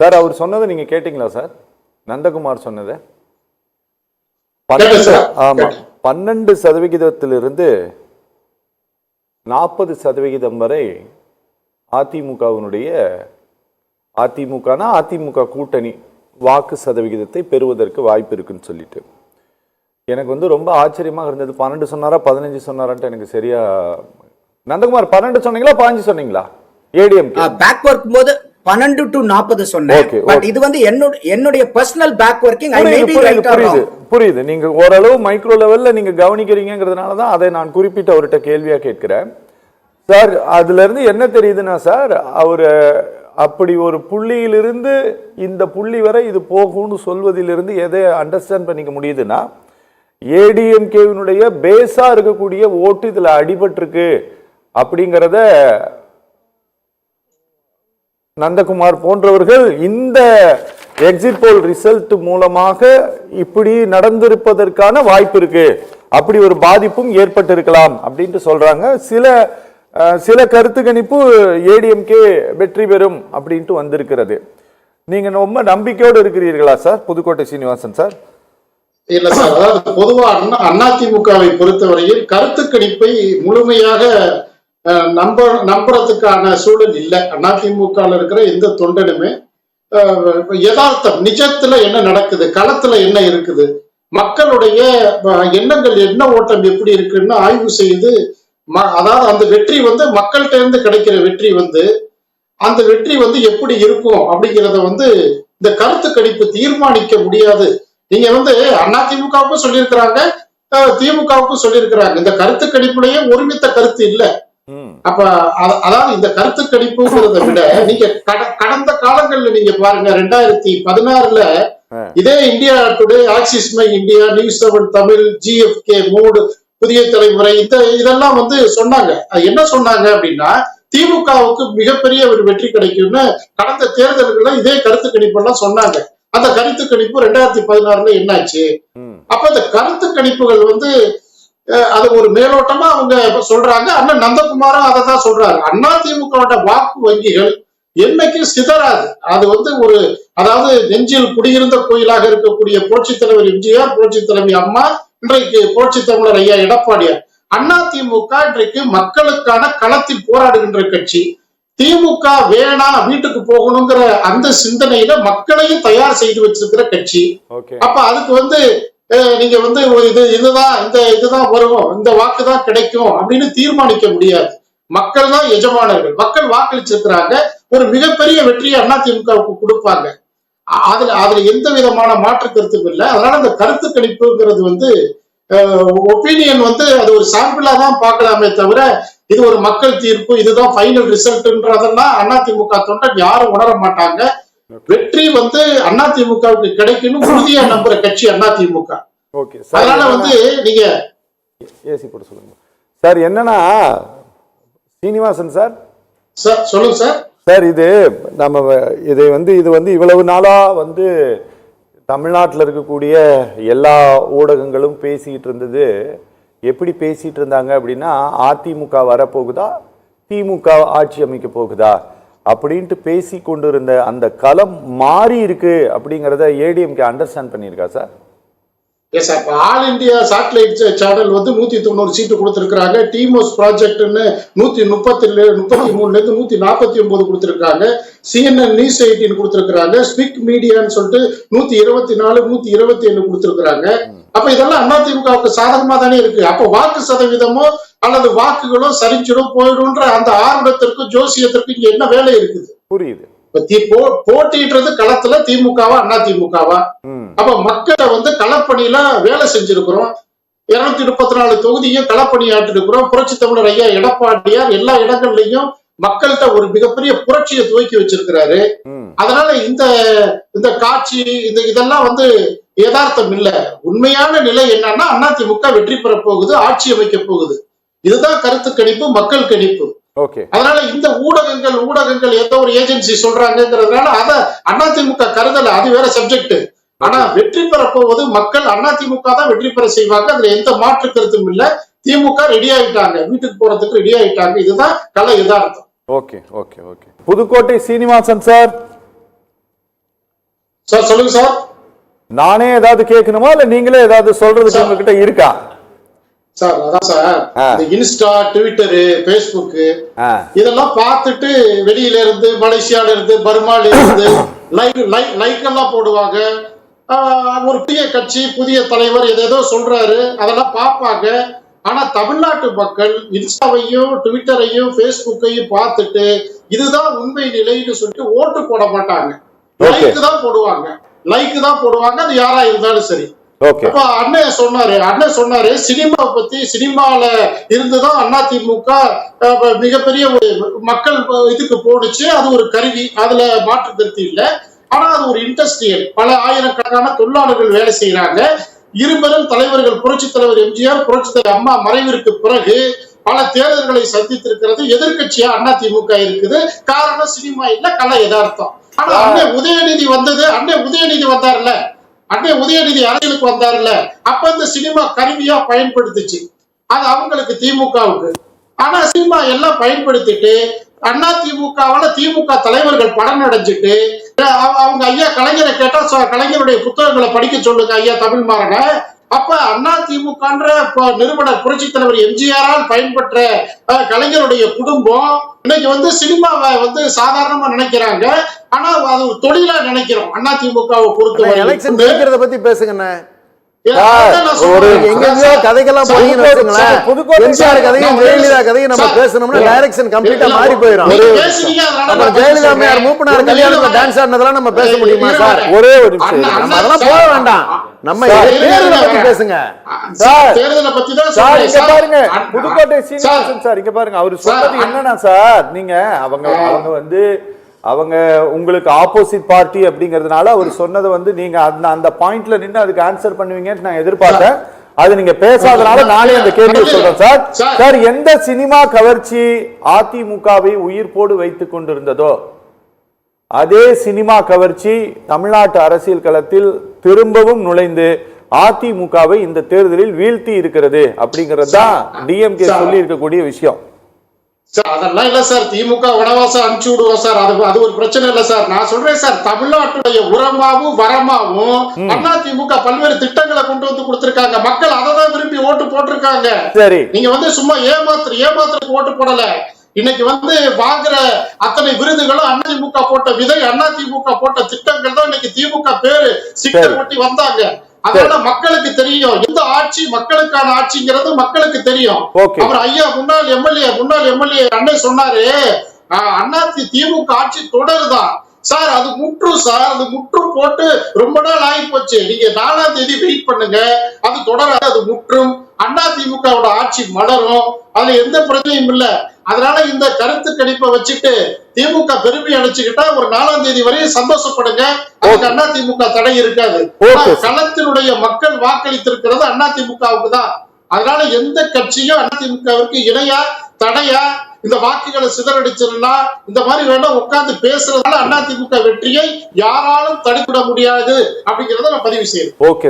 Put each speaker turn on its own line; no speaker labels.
Sir அவர் சொன்னதை நீங்க கேட்டீங்களா சார்? நந்தகுமார் சொன்னது. ஆமா, 12% 40% வரை அதிமுகவினுடைய அதிமுக கூட்டணி வாக்கு சதவிகிதத்தை பெறுவதற்கு வாய்ப்பு இருக்குன்னு சொல்லிட்டு எனக்கு ரொம்ப ஆச்சரியமாக இருந்தது. 12 சொன்னாரா 15 சொன்னாரான்ட்டு எனக்கு சரியா. நந்தகுமார் 12 சொன்னீங்களா 15 சொன்னீங்களா? ஏடிஎம்
பேக் ஒர்க் போது 12 to 40 சொன்னேன். பட் இது என்னுடைய பர்சனல் பேக் ஒர்க்கிங்.
புரியுது. நீங்க ஓரளவு மைக்ரோ லெவல்ல நீங்க கவனிக்கிறீங்கிறதுனால தான் அதை நான் குறிப்பிட்ட அவர்கிட்ட கேள்வியா கேட்கிறேன். சார் அதுல இருந்து என்ன தெரியுதுன்னா சார், அவரு அப்படி ஒரு புள்ளியிலிருந்து இந்த புள்ளி வரை இது போகும்னு சொல்வதிலிருந்து எதை அண்டர்ஸ்டாண்ட் பண்ணிக்க முடியுதுன்னா, ஏடிஎம்கேவினுடைய பேஸா இருக்கக்கூடிய ஓட்டு இதுல அடிபட்டிருக்கு அப்படிங்கிறத நந்தகுமார் போன்றவர்கள் இந்த எக்ஸிட் போல் ரிசல்ட் மூலமாக இப்படி நடந்திருப்பதற்கான வாய்ப்பு இருக்கு, அப்படி ஒரு பாதிப்பும் ஏற்பட்டிருக்கலாம் அப்படின்ட்டு சொல்றாங்க. சில கருத்து கணிப்பு ஏடிஎம்கே வெற்றி பெறும் அப்படின்ட்டு வந்திருக்கிறது. நீங்க ரொம்ப நம்பிக்கையோடு இருக்கிறீர்களா சார் புதுக்கோட்டை சீனிவாசன் சார்?
இல்ல சார், அதாவது பொதுவா அதிமுகவை பொறுத்தவரையில் கருத்து கணிப்பை முழுமையாக நம்புறதுக்கான சூழல் இல்லை. அதிமுக இருக்கிற எந்த தொண்டனுமே யதார்த்தம் நிஜத்துல என்ன நடக்குது, களத்துல என்ன இருக்குது, மக்களுடைய எண்ணங்கள் என்ன ஓட்டம் எப்படி இருக்குன்னு ஆய்வு செய்து, அதாவது அந்த வெற்றி மக்கள்கிட்ட இருந்து கிடைக்கிற வெற்றி அந்த வெற்றி எப்படி இருக்கும் அப்படிங்கிறத இந்த கருத்து கணிப்பு தீர்மானிக்க முடியாது. நீங்க அதிமுகவுக்கும் சொல்லியிருக்கிறாங்க, திமுகவுக்கும் சொல்லியிருக்கிறாங்க. இந்த கருத்து கணிப்புலயே ஒருமித்த கருத்து இல்ல. அப்ப அதாவது இந்த கருத்து கணிப்புங்கிறத விட நீங்க கடந்த காலங்கள்ல நீங்க பாருங்க, 2016 இதே India Today, Axis My India, News 7 Tamil, GfK Mode, Puthiya Thalaimurai, இதெல்லாம் சொன்னாங்க. என்ன சொன்னாங்க அப்படின்னா, திமுகவுக்கு மிகப்பெரிய ஒரு வெற்றி கிடைக்கும்னு கடந்த தேர்தல்கள்ல இதே கருத்து கணிப்பு எல்லாம் சொன்னாங்க. அந்த கருத்து கணிப்பு 2016 என்னாச்சு? அப்ப இந்த கருத்து கணிப்புகள் அது ஒரு மேலோட்டமா அவங்க சொல்றாங்க. அண்ணன் நந்தகுமாரும் அதை தான் சொல்றாரு. அதிமுக வாக்கு வங்கிகள் என்னைக்கும் சிதறாது. அது ஒரு அதாவது நெஞ்சில் குடியிருந்த கோயிலாக இருக்கக்கூடிய புரட்சி தலைவர் எம்ஜிஆர், புரட்சி தலைவி அம்மா, இன்றைக்கு புரட்சி தமிழர் ஐயா எடப்பாடியார். அதிமுக இன்றைக்கு மக்களுக்கான களத்தில் போராடுகின்ற கட்சி. திமுக வேணா வீட்டுக்கு போகணுங்கிற அந்த சிந்தனையில மக்களையும் தயார் செய்து வச்சிருக்கிற கட்சி. அப்ப அதுக்கு நீங்க இதுதான் வரும், இந்த வாக்கு தான் கிடைக்கும் அப்படின்னு தீர்மானிக்க முடியாது. மக்கள் தான் எஜமானர்கள். மக்கள் வாக்களிச்சிருக்கிறாங்க. ஒரு மிகப்பெரிய வெற்றியை அதிமுகவுக்கு கொடுப்பாங்க. அதுல எந்த விதமான மாற்று கருத்தும் இல்லை. அதனால அந்த கருத்து கணிப்புங்கிறது ஒப்பீனியன் அது ஒரு சாம்பிளா தான் பார்க்கலாமே தவிர, இது ஒரு மக்கள் தீர்ப்பு, இதுதான் ஃபைனல் ரிசல்ட்ன்றதெல்லாம் அதிமுக தொண்டன் யாரும் உணர மாட்டாங்க. வெற்றி அதிமுகவுக்கு கிடைக்கணும் உறுதியா நம்புற கட்சி அதிமுக. அதனால நீங்க
ஏசி போட்டு சொல்லுங்க சார். என்னன்னா சீனிவாசன் சார்,
சொல்லுங்க சார்.
சார் இது இவ்வளவு நாளா தமிழ்நாட்டில் இருக்கக்கூடிய எல்லா ஊடகங்களும் பேசிட்டு இருந்தது. எப்படி பேசிட்டு இருந்தாங்க அப்படின்னா, அதிமுக வரப்போகுதா, திமுக ஆட்சி அமைக்க போகுதா அப்படின்ட்டு பேசி கொண்டு இருந்த அந்த களம் மாறி இருக்கு அப்படிங்கிறத ஏடிஎம்கே அண்டர்ஸ்டாண்ட் பண்ணியிருக்கா சார்?
எஸ், அப்ப ஆல் இந்தியா சேட்டலைட் சேனல் 190 சீட்டு கொடுத்திருக்காங்க. டிமோஸ் ப்ராஜெக்ட்னு 133 இருந்து 149 கொடுத்திருக்காங்க. CNN நியூஸ் 18 கொடுத்திருக்காங்க. ஸ்பிக் மீடியான்னு சொல்லிட்டு 124 127 கொடுத்திருக்காங்க. அப்ப இதெல்லாம் அதிமுகவுக்கு சாதகமா தானே இருக்கு. அப்ப வாக்கு சதவீதமோ அல்லது வாக்குகளோ சரிஞ்சிடும் போயிடும்ன்ற அந்த ஆர்வத்திற்கும் ஜோசியத்திற்கும் இங்க என்ன வேலை இருக்குது?
புரியுது.
போட்டிடுறது களத்துல திமுகவா அதிமுகவா? அப்ப மக்களை களப்பணியில வேலை செஞ்சிருக்கிறோம். 234 தொகுதியும் களப்பணியாற்றி இருக்கிறோம். புரட்சி தமிழர் ஐயா எடப்பாடியார் எல்லா இடங்கள்லயும் மக்கள்கிட்ட ஒரு மிகப்பெரிய புரட்சியை துவக்கி வச்சிருக்கிறாரு. அதனால இந்த காட்சி இதெல்லாம் யதார்த்தம் இல்ல. உண்மையான நிலை என்னன்னா, அதிமுக வெற்றி பெற போகுது, ஆட்சி அமைக்க போகுது. இதுதான் கருத்து கணிப்பு, மக்கள் கணிப்பு. அதனால இந்த ஊடகங்கள் ஏதோ ஒரு ஏஜென்சி சொல்றாங்கிறதுனால அத அதிமுக கருதல, அது வேற சப்ஜெக்ட். ஆனா வெற்றி பெற போவது மக்கள். அதிமுக தான் வெற்றி பெற செய்வாங்க. அதுல எந்த மாற்று கருத்தும் இல்ல. திமுக ரெடி ஆயிட்டாங்க, வீட்டுக்கு போறதுக்கு ரெடி ஆயிட்டாங்க. இதுதான் கலை யதார்த்தம்.
புதுக்கோட்டை சீனிவாசன் சார்.
சார் சொல்லுங்க சார்.
நானே ஏதாவது கேட்கணுமா இல்ல நீங்களே ஏதாவது சொல்றதுக்கு உங்ககிட்ட இருக்கா?
சார் அதான் சார், இந்த இன்ஸ்டா, ட்விட்டர், பேஸ்புக் இதெல்லாம் பார்த்துட்டு வெளியில இருந்து, மலேசியால இருந்து, பர்மால இருந்து லைக் எல்லாம் போடுவாங்க. ஒரு புதிய கட்சி, புதிய தலைவர் ஏதேதோ சொல்றாரு, அதெல்லாம் பார்ப்பாங்க. ஆனா தமிழ்நாட்டு மக்கள் இன்ஸ்டாவையும், ட்விட்டரையும், பேஸ்புக்கையும் பார்த்துட்டு இதுதான் உண்மை நிலைன்னு சொல்லிட்டு ஓட்டு போட மாட்டாங்க. லைக் தான் போடுவாங்க. அது யாரா இருந்தாலும் சரி. அப்ப அண்ணன் சொன்னாரு சினிமா பத்தி. சினிமால இருந்துதான் அதிமுக மிகப்பெரிய ஒரு மக்கள் இதுக்கு போடுச்சு. அது ஒரு கருவி, அதுல மாற்று கருத்து இல்லை. ஆனா அது ஒரு இண்டஸ்ட்ரியல், பல ஆயிரக்கணக்கான தொழிலாளர்கள் வேலை செய்யறாங்க. இருபெரும் தலைவர்கள், புரட்சி தலைவர் எம்ஜிஆர், புரட்சி தலைவர் அம்மா மறைவிற்கு பிறகு பல தேர்தல்களை சந்தித்திருக்கிறது. எதிர்கட்சியா அதிமுக இருக்குது. காரணம் சினிமா இல்ல, கலை யதார்த்தம். ஆனா அண்ணன் உதயநிதி வந்தார்ல, அண்ணன் உதயநிதி அரசியலுக்கு வந்தார்ல, அப்ப இந்த சினிமா கருவியா பயன்படுத்துச்சு. அது அவங்களுக்கு, திமுகவுக்கு. ஆனா சினிமா எல்லாம் பயன்படுத்திட்டு அதிமுகவால திமுக தலைவர்கள் படம் அடைஞ்சிட்டு, அவங்க ஐயா கலைஞரை கேட்டா கலைஞருடைய புத்தகங்களை படிக்க சொல்லுங்க ஐயா தமிழ்மாறன. அப்ப அதிமுகன்ற நிறுவனர் புரட்சி தலைவர் எம்ஜிஆரால் பயன்பெற்ற கலைஞருடைய குடும்பம் இன்னைக்கு சினிமாவை சாதாரணமா நினைக்கிறாங்க. ஆனா அது ஒரு தொழிலா நினைக்கிறோம். அதிமுகவை பொறுத்தவரை
எலெக்ஷன் ஜெயிக்கிறத பத்தி பேசுங்க.
கதைகள்லாம் ஜெயலலிதா கதையும் நம்ம பேசணும்னா டைரக்ஷன் கம்ப்ளீட்டா மாறி போயிடும். ஜெயலலிதா அம்மையார் மூப்பனார் கல்யாணத்துல டான்ஸ் ஆடினதெல்லாம் நம்ம பேச முடியுமா சார்? ஒரே ஒரு நிமிஷம், நம்ம அதெல்லாம் போக வேண்டாம். நம்ம தேர்தலை பத்தி பேசுங்க சார்.
தேர்தலை பத்தி தான்
சார். இங்க பாருங்க, புதுக்கோட்டை சீனிவாசன் சார், இங்க பாருங்க, அவர் சொன்னது என்னன்னா சார், நீங்க அவங்க உங்களுக்கு ஆப்போசிட் பார்ட்டி அப்படிங்கறதுனால அவர் சொன்னதை நீங்க அந்த பாயிண்ட்ல நின்று அதுக்கு ஆன்சர் பண்ணுவீங்கன்னு நான் எதிர்பார்த்தேன். அது நீங்க பேசாதனால நானே அந்த கேள்வியை சொல்றேன் சார். சார், எந்த சினிமா கவர்ச்சி அதிமுகவை உயிர்ப்போடு வைத்துக் கொண்டிருந்ததோ அதே சினிமா கவர்ச்சி தமிழ்நாட்டு அரசியல் களத்தில் திரும்பவும் நுழைந்து அதிமுகவை இந்த தேர்தலில் வீழ்த்தி இருக்கிறது அப்படிங்கிறது தான் டிஎம்கே சொல்லி இருக்கக்கூடிய விஷயம்.
சார் அதெல்லாம் இல்ல சார், திமுக வனவாசம் அனுப்பிச்சு விடுவோம் சார், அது ஒரு பிரச்சனை இல்ல சார். நான் சொல்றேன் சார், தமிழ்நாட்டுடைய உரமாவும் வரமாவும் அதிமுக பல்வேறு திட்டங்களை கொண்டு கொடுத்திருக்காங்க. மக்கள் அதை தான் விரும்பி ஓட்டு போட்டிருக்காங்க. சரி, நீங்க சும்மா ஏமாத்துறதுக்கு ஓட்டு போடல. இன்னைக்கு வாங்குற அத்தனை விருதுகளும் அதிமுக போட்ட விதை, அதிமுக போட்ட திட்டங்கள் தான் இன்னைக்கு திமுக பேரு சிக்கல் ஒட்டி வந்தாங்க. அதனால மக்களுக்கு தெரியும் எந்த ஆட்சி மக்களுக்கான ஆட்சிங்கிறது மக்களுக்கு தெரியும். அவர் ஐயா முன்னாள் எம்எல்ஏ அண்ணன் சொன்னாரு, திமுக ஆட்சி தொடருதான் சார். அது முற்றும் சார், அது முற்றும் போட்டு ரொம்ப நாள் ஆகி போச்சு. நீங்க 4ஆம் தேதி வெயிட் பண்ணுங்க, அது தொடராது, அது முற்றும். அதிமுகவோட ஆட்சி மலரும், அதுல எந்த பிரச்சனையும் இல்ல. அதனால இந்த கருத்து கணிப்பை வச்சுட்டு திமுக பெருமை அடைச்சுக்கிட்டா ஒரு 4ஆம் தேதி வரையும் சந்தோஷப்படுங்க. அதுக்கு அதிமுக தடை இருக்காது. களத்தினுடைய மக்கள் வாக்களித்திருக்கிறது அதிமுகவுக்கு தான். அதனால எந்த கட்சியும் அதிமுகவிற்கு இணையா தடையா இந்த வாக்குகளை சிதறடிச்சிடலாம், இந்த மாதிரி வேணா உட்கார்ந்து பேசுறதுனால அதிமுக வெற்றியை யாராலும் தடுக்கிட முடியாது அப்படிங்கறத நான் பதிவு செய்யறேன்.
ஓகே.